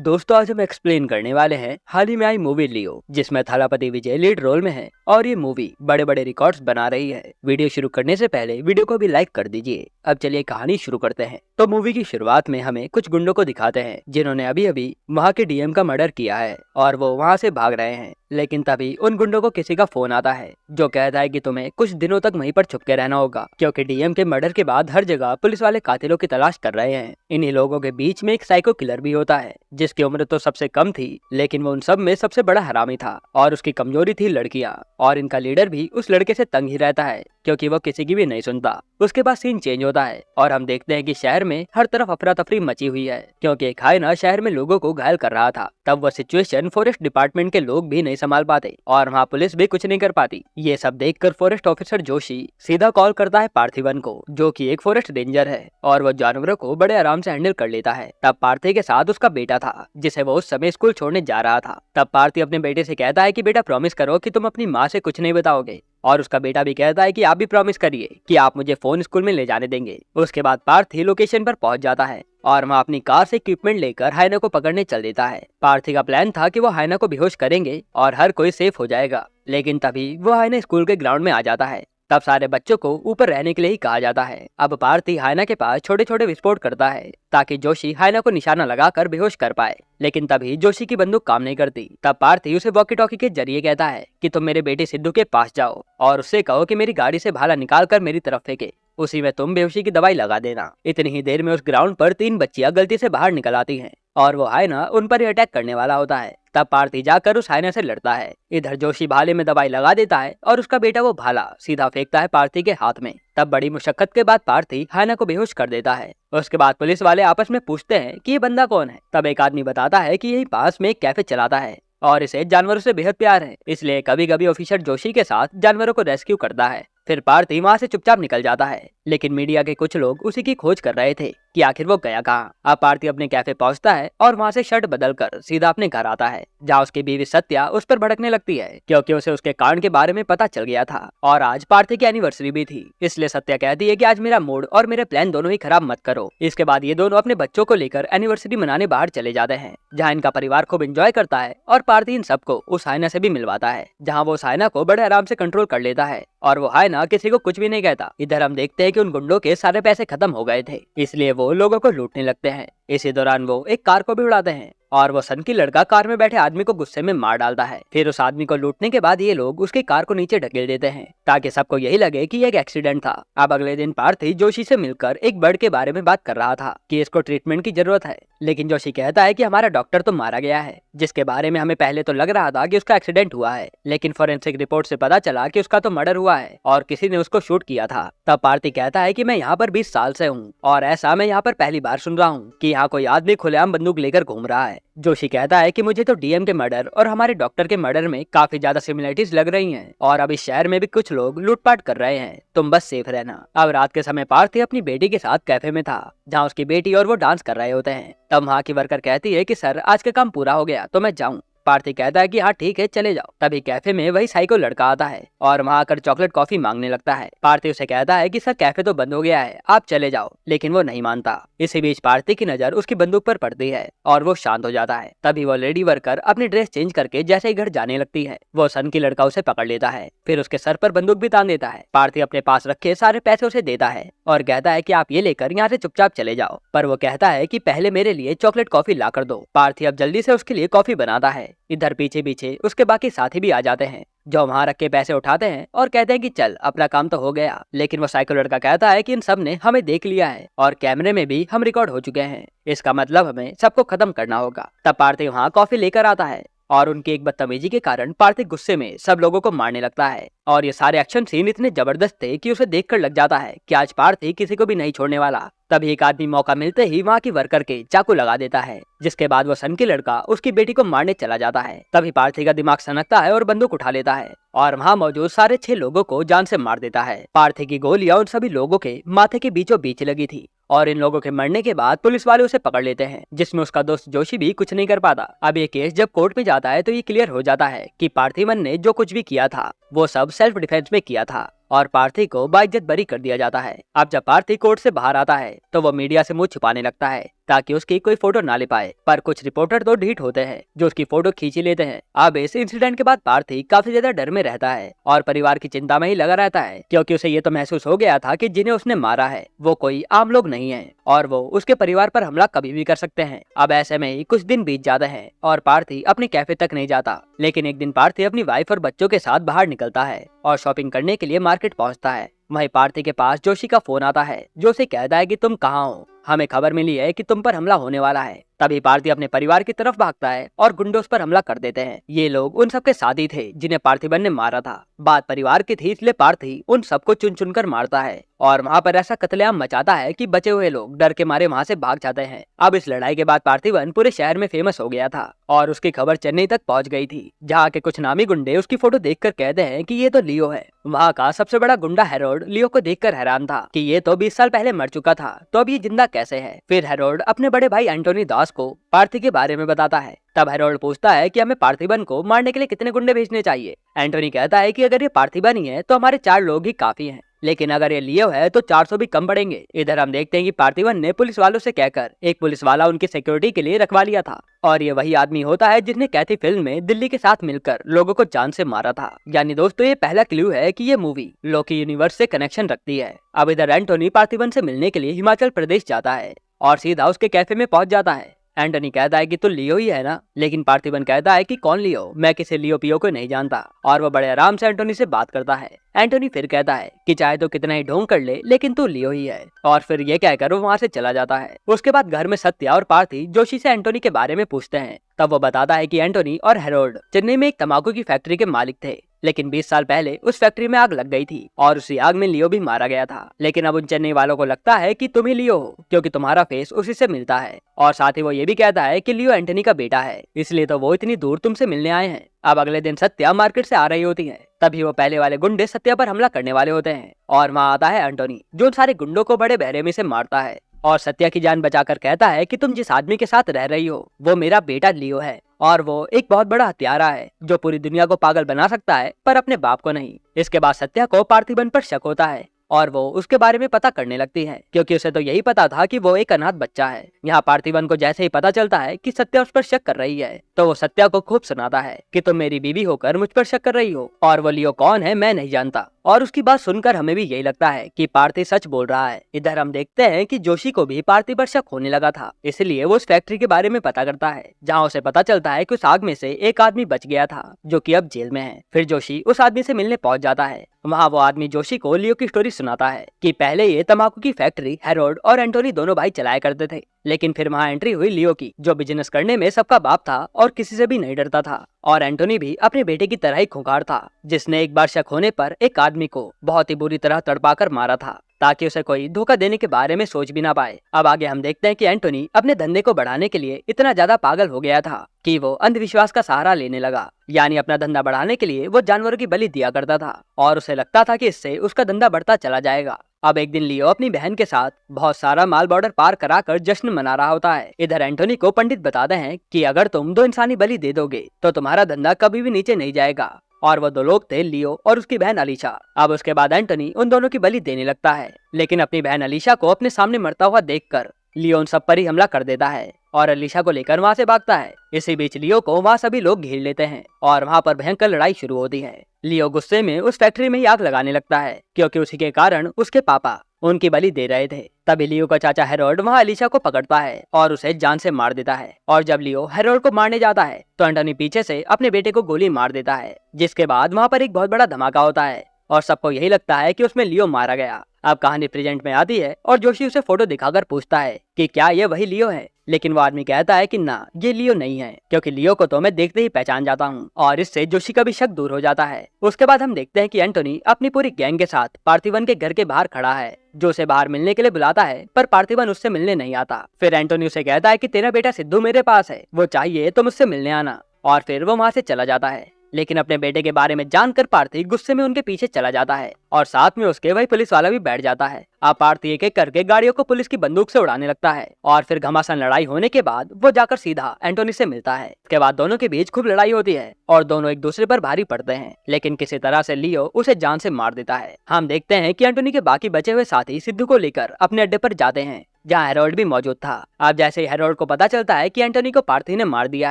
दोस्तों आज हम एक्सप्लेन करने वाले हैं हाल ही में आई मूवी लियो, जिसमें थलापति विजय लीड रोल में है और ये मूवी बड़े बड़े रिकॉर्ड्स बना रही है। वीडियो शुरू करने से पहले वीडियो को भी लाइक कर दीजिए। अब चलिए कहानी शुरू करते हैं। तो मूवी की शुरुआत में हमें कुछ गुंडों को दिखाते हैं जिन्होंने अभी अभी वहाँ के डीएम का मर्डर किया है और वो वहाँ से भाग रहे हैं। लेकिन तभी उन गुंडों को किसी का फोन आता है जो कहता है कि तुम्हें कुछ दिनों तक वहीं पर छुप के रहना होगा, क्योंकि डीएम के मर्डर के बाद हर जगह पुलिस वाले कातिलों की तलाश कर रहे हैं। इन्हीं लोगों के बीच में एक साइको किलर भी होता है जिसकी उम्र तो सबसे कम थी, लेकिन वो उन सब में सबसे बड़ा हरामी था और उसकी कमजोरी थी लड़कियां। और इनका लीडर भी उस लड़के से तंग ही रहता है क्योंकि वो किसी की भी नहीं सुनता। उसके बाद सीन चेंज होता है और हम देखते हैं कि शहर में हर तरफ अफरा तफरी मची हुई है क्योंकि एक हाइना शहर में लोगों को घायल कर रहा था। तब वह सिचुएशन फॉरेस्ट डिपार्टमेंट के लोग भी नहीं संभाल पाते और वहाँ पुलिस भी कुछ नहीं कर पाती। ये सब देखकर फॉरेस्ट ऑफिसर जोशी सीधा कॉल करता है पार्थिवन को, जो कि एक फॉरेस्ट रेंजर है और वो जानवरों को बड़े आराम से हैंडल कर लेता है। तब पार्थी के साथ उसका बेटा था जिसे वो उस समय स्कूल छोड़ने जा रहा था। तब पार्थी अपने बेटे से कहता है कि बेटा प्रॉमिस करो कि तुम अपनी माँ से कुछ नहीं बताओगे, और उसका बेटा भी कहता है कि आप भी प्रॉमिस करिए कि आप मुझे फोन स्कूल में ले जाने देंगे। उसके बाद पार्थी लोकेशन पर पहुंच जाता है और वहाँ अपनी कार से इक्विपमेंट लेकर हाइना को पकड़ने चल देता है। पार्थी का प्लान था कि वो हाइना को बेहोश करेंगे और हर कोई सेफ हो जाएगा, लेकिन तभी वो हाइना स्कूल के ग्राउंड में आ जाता है। तब सारे बच्चों को ऊपर रहने के लिए ही कहा जाता है। अब पार्थी हाइना के पास छोटे छोटे विस्फोट करता है ताकि जोशी हाइना को निशाना लगाकर बेहोश कर पाए, लेकिन तभी जोशी की बंदूक काम नहीं करती। तब पार्थी उसे वॉकी टॉकी के जरिए कहता है कि तुम मेरे बेटे सिद्धू के पास जाओ और उससे कहो कि मेरी गाड़ी से भाला निकाल कर मेरी तरफ फेंके, उसी में तुम बेहोशी की दवाई लगा देना। इतनी ही देर में उस ग्राउंड पर 3 बच्चियां गलती से बाहर निकल आती हैं और वो हाइना उन पर ही अटैक करने वाला होता है। तब पार्थी जाकर उस हाइना से लड़ता है। इधर जोशी भाले में दवाई लगा देता है और उसका बेटा वो भाला सीधा फेंकता है पार्थी के हाथ में। तब बड़ी मुशक्कत के बाद पार्थी हाइना को बेहोश कर देता है। उसके बाद पुलिस वाले आपस में पूछते हैं कि ये बंदा कौन है। तब एक आदमी बताता है कि यही पास में एक कैफे चलाता है और इसे जानवरों से बेहद प्यार है, इसलिए कभी कभी ऑफिसर जोशी के साथ जानवरों को रेस्क्यू करता है। फिर पार्थी वहाँ से चुपचाप निकल जाता है, लेकिन मीडिया के कुछ लोग उसी की खोज कर रहे थे कि आखिर वो गया कहाँ। अब पार्थी अपने कैफे पहुँचता है और वहाँ से शर्ट बदलकर सीधा अपने घर आता है, जहाँ उसकी बीवी सत्या उस पर भड़कने लगती है क्योंकि उसे उसके कांड के बारे में पता चल गया था और आज पार्थी की एनिवर्सरी भी थी। इसलिए सत्या कहती है कि आज मेरा मूड और मेरे प्लान दोनों ही खराब मत करो। इसके बाद ये दोनों अपने बच्चों को लेकर एनिवर्सरी मनाने बाहर चले जाते हैं, जहाँ इनका परिवार खूब एंजॉय करता है और पार्थी इन सबको उस हाइना से भी मिलवाता है, जहाँ वो उस हाइना को बड़े आराम से कंट्रोल कर लेता है और वो हाइना किसी को कुछ भी नहीं कहता। इधर हम देखते हैं कि उन गुंडों के सारे पैसे खत्म हो गए थे, इसलिए वो लोगों को लूटने लगते हैं। इसी दौरान वो एक कार को भी उड़ाते हैं और वो सन की लड़का कार में बैठे आदमी को गुस्से में मार डालता है। फिर उस आदमी को लूटने के बाद ये लोग उसकी कार को नीचे ढकेल देते हैं ताकि सबको यही लगे कि ये एक एक्सीडेंट था। अब अगले दिन पार्थी जोशी से मिलकर एक बर्ड के बारे में बात कर रहा था कि इसको ट्रीटमेंट की जरूरत है, लेकिन जोशी कहता है कि हमारा डॉक्टर तो मारा गया है, जिसके बारे में हमें पहले तो लग रहा था कि उसका एक्सीडेंट हुआ है, लेकिन फोरेंसिक रिपोर्ट से पता चला कि उसका तो मर्डर हुआ है और किसी ने उसको शूट किया था। तब पार्थी कहता है कि मैं यहाँ पर 20 साल से हूँ और ऐसा मैं यहाँ पर पहली बार सुन रहा हूँ कि यहाँ कोई आदमी खुलेआम बंदूक लेकर घूम रहा है। जोशी कहता है कि मुझे तो डीएम के मर्डर और हमारे डॉक्टर के मर्डर में काफी ज्यादा सिमिलरिटीज लग रही हैं और अब इस शहर में भी कुछ लोग लूटपाट कर रहे हैं, तुम बस सेफ रहना। अब रात के समय पार्थी अपनी बेटी के साथ कैफे में था, जहाँ उसकी बेटी और वो डांस कर रहे होते हैं। तब वहाँ की वर्कर कहती है कि सर आज का काम पूरा हो गया तो मैं जाऊँ। पार्थी कहता है कि हाँ ठीक है चले जाओ। तभी कैफे में वही साइको लड़का आता है और वहाँ आकर चॉकलेट कॉफी मांगने लगता है। पार्थी उसे कहता है कि सर कैफे तो बंद हो गया है, आप चले जाओ, लेकिन वो नहीं मानता। इसी बीच पार्थी की नजर उसकी बंदूक पर पड़ती है और वो शांत हो जाता है। तभी वो लेडी वर्कर अपनी ड्रेस चेंज करके जैसे ही घर जाने लगती है, वो सन की लड़का उसे पकड़ लेता है, फिर उसके सर पर बंदूक भी तान देता है। पार्थी अपने पास रखे सारे पैसे उसे देता है और कहता है कि आप ये लेकर यहाँ से चुपचाप चले जाओ, पर वो कहता है कि पहले मेरे लिए चॉकलेट कॉफी ला कर दो। पार्थी अब जल्दी से उसके लिए कॉफी बनाता है। इधर पीछे पीछे उसके बाकी साथी भी आ जाते हैं जो वहाँ रख के पैसे उठाते हैं और कहते हैं कि चल अपना काम तो हो गया, लेकिन वो साइको लड़का कहता है कि इन सब ने हमें देख लिया है और कैमरे में भी हम रिकॉर्ड हो चुके हैं, इसका मतलब हमें सबको खत्म करना होगा। तब पार्थी वहाँ कॉफी लेकर आता है और उनकी एक बदतमीजी के कारण पार्थी गुस्से में सब लोगों को मारने लगता है और ये सारे एक्शन सीन इतने जबरदस्त थे कि उसे देखकर लग जाता है कि आज पार्थी किसी को भी नहीं छोड़ने वाला। तभी एक आदमी मौका मिलते ही वहाँ की वर्कर के चाकू लगा देता है, जिसके बाद वो सन की लड़का उसकी बेटी को मारने चला जाता है। तभी पार्थी का दिमाग सनकता है और बंदूक उठा लेता है और वहाँ मौजूद सारे 6 लोगों को जान से मार देता है। पार्थी की गोलियां उन सभी लोगों के माथे के बीचों बीच लगी थी और इन लोगों के मरने के बाद पुलिस वाले उसे पकड़ लेते हैं, जिसमें उसका दोस्त जोशी भी कुछ नहीं कर पाता। अब ये केस जब कोर्ट में जाता है तो ये क्लियर हो जाता है कि पार्थिवन ने जो कुछ भी किया था वो सब सेल्फ डिफेंस में किया था और पार्थी को बाइज्जत बरी कर दिया जाता है। अब जब पार्थी कोर्ट से बाहर आता है तो वो मीडिया से मुंह छुपाने लगता है ताकि उसकी कोई फोटो ना ले पाए, पर कुछ रिपोर्टर तो ढीठ होते हैं जो उसकी फोटो खींच ही लेते हैं। अब इस इंसिडेंट के बाद पार्थी काफी ज्यादा डर में रहता है और परिवार की चिंता में ही लगा रहता है, क्योंकि उसे ये तो महसूस हो गया था कि जिन्हें उसने मारा है वो कोई आम लोग नहीं है और वो उसके परिवार पर हमला कभी भी कर सकते हैं। अब ऐसे में ही कुछ दिन बीत जाते हैं और पार्थी अपनी कैफे तक नहीं जाता। लेकिन एक दिन पार्थी अपनी वाइफ और बच्चों के साथ बाहर निकलता है और शॉपिंग करने के लिए मार्केट पहुंचता है। वहीं पार्थी के पास जोशी का फोन आता है जो उसे कहता है कि तुम कहाँ हो, हमें खबर मिली है कि तुम पर हमला होने वाला है। तभी पार्थी अपने परिवार की तरफ भागता है और गुंडों उस पर हमला कर देते हैं। ये लोग उन सबके साथी थे जिन्हें पार्थिबन ने मारा था। बात परिवार की थी, इसलिए पार्थी उन सबको चुन चुन कर मारता है और वहाँ पर ऐसा कत्लेआम मचाता है कि बचे हुए लोग डर के मारे वहाँ से भाग जाते हैं। अब इस लड़ाई के बाद पार्थिबन पूरे शहर में फेमस हो गया था और उसकी खबर चेन्नई तक पहुँच गई थी, जहाँ के कुछ नामी गुंडे उसकी फोटो देखकर कहते हैं कि ये तो लियो है। वहाँ का सबसे बड़ा गुंडा हेरोल्ड लियो को देखकर हैरान था कि ये तो 20 साल पहले मर चुका था, तो अब ये जिंदा कैसे है। फिर हेरोल्ड अपने बड़े भाई एंटोनी दास को पार्थी के बारे में बताता है। तब हेरोल्ड पूछता है कि हमें पार्थिबन को मारने के लिए कितने गुंडे भेजने चाहिए। एंटोनी कहता है कि अगर ये पार्थिबन ही है तो हमारे 4 लोग ही काफी हैं, लेकिन अगर ये लियो है तो 400 भी कम पड़ेंगे। इधर हम देखते हैं कि पार्थिबन ने पुलिस वालों से कहकर एक पुलिस वाला उनकी सिक्योरिटी के लिए रखवा लिया था और ये वही आदमी होता है जिसने कैथी फिल्म में दिल्ली के साथ मिलकर लोगों को जान से मारा था। यानी दोस्तों ये पहला क्लू है कि ये मूवी लोकी यूनिवर्स से कनेक्शन रखती है। अब इधर एंटोनी पार्थिबन से मिलने के लिए हिमाचल प्रदेश जाता है और सीधा उसके कैफे में पहुंच जाता है। एंटोनी कहता है कि तू लियो ही है ना, लेकिन पार्थिबन कहता है कि कौन लियो, मैं किसी लियो पियो को नहीं जानता और वो बड़े आराम से एंटोनी से बात करता है। एंटोनी फिर कहता है कि चाहे तो कितना ही ढोंग कर ले लेकिन तू लियो ही है और फिर ये कहकर वो वहाँ से चला जाता है। उसके बाद घर में सत्या और पार्थी जोशी से एंटोनी के बारे में पूछते हैं। तब वो बताता है कि एंटोनी और हेरोल्ड चेन्नई में एक तंबाकू की फैक्ट्री के मालिक थे, लेकिन 20 साल पहले उस फैक्ट्री में आग लग गई थी और उसी आग में लियो भी मारा गया था। लेकिन अब उन चेन्नई वालों को लगता है कि तुम ही लियो हो क्योंकि तुम्हारा फेस उसी से मिलता है और साथ ही वो ये भी कहता है कि लियो एंटोनी का बेटा है, इसलिए तो वो इतनी दूर तुमसे मिलने आए हैं। अब अगले दिन सत्या मार्केट से आ रही होती है, तभी वो पहले वाले गुंडे सत्या पर हमला करने वाले होते हैं और वहाँ आता है एंटोनी जो उन सारे गुंडों को बड़े बेरहमी से मारता है और सत्या की जान बचाकर कहता है कि तुम जिस आदमी के साथ रह रही हो वो मेरा बेटा लियो है और वो एक बहुत बड़ा हत्यारा है जो पूरी दुनिया को पागल बना सकता है पर अपने बाप को नहीं। इसके बाद सत्या को पार्थिबन पर शक होता है और वो उसके बारे में पता करने लगती है क्योंकि उसे तो यही पता था कि वो एक अनाथ बच्चा है। यहाँ पार्थिबन को जैसे ही पता चलता है कि सत्या उस पर शक कर रही है तो वो सत्या को खूब सुनाता है कि तुम मेरी बीवी होकर मुझ पर शक कर रही हो और वो लियो कौन है मैं नहीं जानता। और उसकी बात सुनकर हमें भी यही लगता है कि पार्थी सच बोल रहा है। इधर हम देखते हैं कि जोशी को भी पार्थी पर शक होने लगा था, इसलिए वो उस फैक्ट्री के बारे में पता करता है जहाँ उसे पता चलता है कि उस आग में से एक आदमी बच गया था जो कि अब जेल में है। फिर जोशी उस आदमी से मिलने पहुंच जाता है। वहाँ वो आदमी जोशी को लियो की स्टोरी सुनाता है कि पहले ये तंबाकू की फैक्ट्री हेरोल्ड और एंटोनी दोनों भाई चलाया करते थे, लेकिन फिर वहाँ एंट्री हुई लियो की जो बिजनेस करने में सबका बाप था और किसी से भी नहीं डरता था। और एंटोनी भी अपने बेटे की तरह ही खूंखार था जिसने एक बार शक होने पर एक आदमी को बहुत ही बुरी तरह तड़पाकर मारा था ताकि उसे कोई धोखा देने के बारे में सोच भी ना पाए। अब आगे हम देखते हैं कि एंटोनी अपने धंधे को बढ़ाने के लिए इतना ज्यादा पागल हो गया था कि वो अंधविश्वास का सहारा लेने लगा। यानी अपना धंधा बढ़ाने के लिए वो जानवरों की बलि दिया करता था और उसे लगता था कि इससे उसका धंधा बढ़ता चला जाएगा। अब एक दिन लियो अपनी बहन के साथ बहुत सारा माल बॉर्डर पार कराकर जश्न मना रहा होता है। इधर एंटोनी को पंडित बताते हैं कि अगर तुम 2 इंसानी बलि दे दोगे तो तुम्हारा धंधा कभी भी नीचे नहीं जाएगा। और वो 2 लोग थे लियो और उसकी बहन अलीशा। अब उसके बाद एंटोनी उन दोनों की बलि देने लगता है, लेकिन अपनी बहन अलीशा को अपने सामने मरता हुआ देखकर लियो उन सब पर ही हमला कर देता है और अलीशा को लेकर वहाँ से भागता है। इसी बीच लियो को वहाँ सभी लोग घेर लेते हैं और वहाँ पर भयंकर लड़ाई शुरू होती है। लियो गुस्से में उस फैक्ट्री में ही आग लगाने लगता है क्योंकि उसी के कारण उसके पापा उनकी बलि दे रहे थे। तभी लियो का चाचा हेरोल्ड वहाँ अलीशा को पकड़ता है और उसे जान से मार देता है। और जब लियो हेरोल्ड को मारने जाता है तो एंटोनी पीछे से अपने बेटे को गोली मार देता है, जिसके बाद वहाँ पर एक बहुत बड़ा धमाका होता है और सबको यही लगता है कि उसमें लियो मारा गया। अब कहानी प्रेजेंट में आती है और जोशी उसे फोटो दिखाकर पूछता है कि क्या ये वही लियो है, लेकिन वो आदमी कहता है कि ना ये लियो नहीं है क्योंकि लियो को तो मैं देखते ही पहचान जाता हूँ और इससे जोशी का भी शक दूर हो जाता है। उसके बाद हम देखते हैं कि एंटोनी अपनी पूरी गैंग के साथ पार्थिबन के घर के बाहर खड़ा है जो उसे बाहर मिलने के लिए बुलाता है, पर पार्थिबन उससे मिलने नहीं आता। फिर एंटोनी उसे कहता है कि तेरा बेटा सिद्धू मेरे पास है, वो चाहिए तो मुझसे मिलने आना, और फिर वो वहाँ से चला जाता है। लेकिन अपने बेटे के बारे में जानकर पार्थी गुस्से में उनके पीछे चला जाता है और साथ में उसके वही पुलिस वाला भी बैठ जाता है। अब पार्थी एक एक करके गाड़ियों को पुलिस की बंदूक से उड़ाने लगता है और फिर घमासान लड़ाई होने के बाद वो जाकर सीधा एंटोनी से मिलता है। इसके बाद दोनों के बीच खूब लड़ाई होती है और दोनों एक दूसरे पर भारी पड़ते हैं, लेकिन किसी तरह से लियो उसे जान से मार देता है। हम देखते हैं कि एंटोनी के बाकी बचे हुए साथी सिद्धू को लेकर अपने अड्डे पर जाते हैं जहाँ हेरोल्ड भी मौजूद था। अब जैसे ही हेरोल्ड को पता चलता है कि एंटोनी को पार्थी ने मार दिया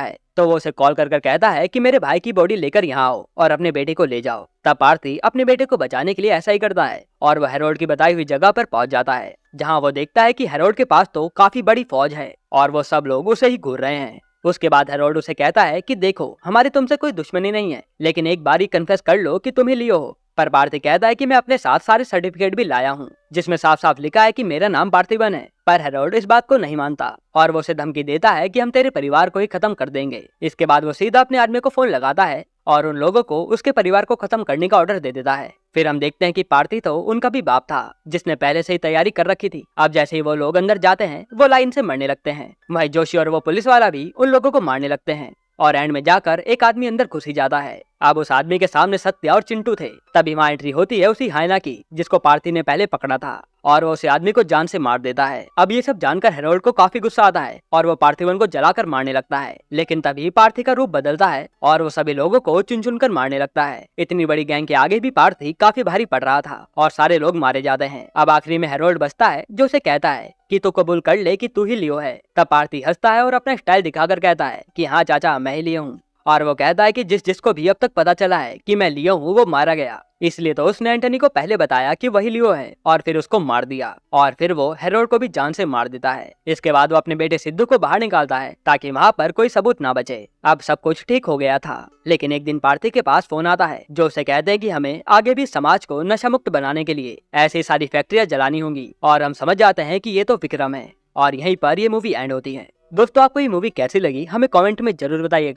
है, तो वो उसे कॉल कर कहता है कि मेरे भाई की बॉडी लेकर यहाँ आओ और अपने बेटे को ले जाओ। तब पार्थी अपने बेटे को बचाने के लिए ऐसा ही करता है और वह हेरोल्ड की बताई हुई जगह पर पहुंच जाता है, जहाँ वो देखता है कि हेरोल्ड के पास तो काफी बड़ी फौज है और वो सब लोग उसे ही घूर रहे हैं। उसके बाद हेरोल्ड उसे कहता है कि देखो, हमारी तुमसे कोई दुश्मनी नहीं है, लेकिन एक बार ही कन्फेस कर लो कि तुम ही लियो हो। पर पार्थी कहता है कि मैं अपने साथ सारे सर्टिफिकेट भी लाया हूँ, जिसमें साफ साफ लिखा है कि मेरा नाम पार्थिवन है। पर हेरोल्ड इस बात को नहीं मानता और वो उसे धमकी देता है कि हम तेरे परिवार को ही खत्म कर देंगे। इसके बाद वो सीधा अपने आदमी को फोन लगाता है और उन लोगों को उसके परिवार को खत्म करने का ऑर्डर दे देता है। फिर हम देखते हैं कि पार्थी तो उनका भी बाप था, जिसने पहले से ही तैयारी कर रखी थी। अब जैसे ही वो लोग अंदर जाते हैं, वो लाइन से मरने लगते हैं। वहीं जोशी और वो पुलिस वाला भी उन लोगों को मारने लगते हैं और एंड में जाकर एक आदमी अंदर घुस ही जाता है। अब उस आदमी के सामने सत्य और चिंटू थे। तभी वहाँ एंट्री होती है उसी हाइना की, जिसको पार्थी ने पहले पकड़ा था, और वो उस आदमी को जान से मार देता है। अब ये सब जानकर हेरोल्ड को काफी गुस्सा आता है और वो पार्थिवन को जलाकर मारने लगता है। लेकिन तभी पार्थी का रूप बदलता है और वो सभी लोगों को चुन चुन कर मारने लगता है। इतनी बड़ी गैंग के आगे भी पार्थी काफी भारी पड़ रहा था और सारे लोग मारे जाते हैं। अब आखिरी में हेरोल्ड बचता है, जो उसे कहता है कि तू कबूल कर ले कि तू ही लियो है। तब पार्थी हंसता है और अपना स्टाइल दिखाकर कहता है कि हाँ चाचा, मैं ही लियो हूँ। और वो कहता है कि जिसको भी अब तक पता चला है कि मैं लियो हूँ, वो मारा गया, इसलिए तो उसने एंटनी को पहले बताया कि वही लियो है और फिर उसको मार दिया। और फिर वो हेरोल्ड को भी जान से मार देता है। इसके बाद वो अपने बेटे सिद्धू को बाहर निकालता है ताकि वहाँ पर कोई सबूत ना बचे। अब सब कुछ ठीक हो गया था, लेकिन एक दिन पार्थी के पास फोन आता है, जो उसे कहते हैं कि हमें आगे भी समाज को नशा मुक्त बनाने के लिए ऐसी सारी फैक्ट्रियां जलानी होंगी। और हम समझ जाते हैं कि ये तो विक्रम है। और यहीं पर ये मूवी एंड होती है। दोस्तों, आपको ये मूवी कैसी लगी हमें कमेंट में जरूर बताइएगा।